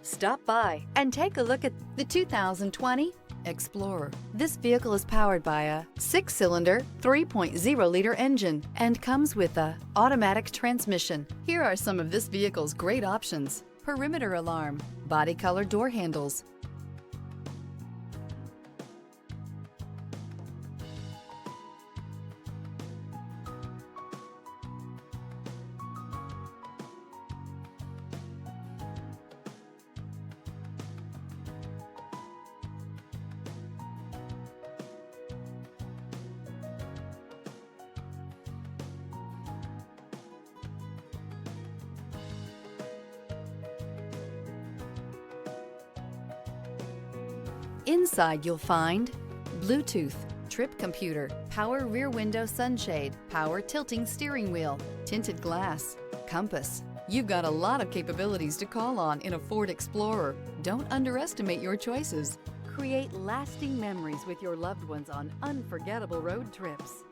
Stop by and take a look at the 2020 Explorer. This vehicle is powered by a 6-cylinder, 3.0-liter engine and comes with a automatic transmission. Here are some of this vehicle's great options: perimeter alarm, body color door handles, Inside you'll find Bluetooth, trip computer, power rear window sunshade, power tilting steering wheel, tinted glass, compass. You've got a lot of capabilities to call on in a Ford Explorer. Don't underestimate your choices. Create lasting memories with your loved ones on unforgettable road trips.